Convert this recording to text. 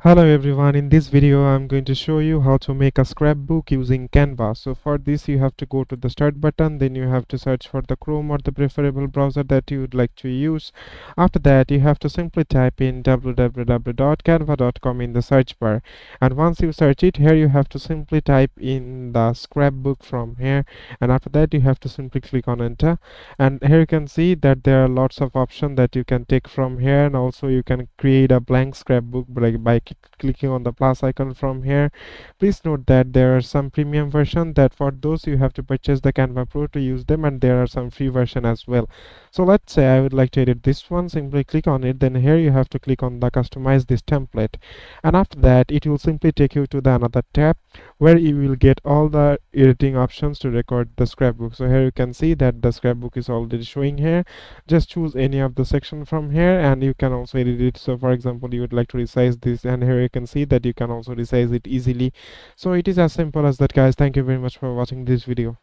Hello everyone, in this video I'm going to show you how to make a scrapbook using Canva. So for this you have to go to the start button, then you have to search for the Chrome or the preferable browser that you would like to use. After that you have to simply type in www.canva.com in the search bar, and once you search it, here you have to simply type in the scrapbook from here, and after that you have to simply click on enter. And here you can see that there are lots of options that you can take from here, and also you can create a blank scrapbook by clicking on the plus icon from here. Please note that there are some premium version that for those you have to purchase the Canva Pro to use them, and there are some free version as well. So let's say I would like to edit this one, simply click on it, then here you have to click on the customize this template, and after that it will simply take you to the another tab where you will get all the editing options to record the scrapbook. So here you can see that the scrapbook is already showing here. Just choose any of the section from here and you can also edit it. So for example, you would like to resize this, and here you can see that you can also resize it easily. So it is as simple as that, guys. Thank you very much for watching this video.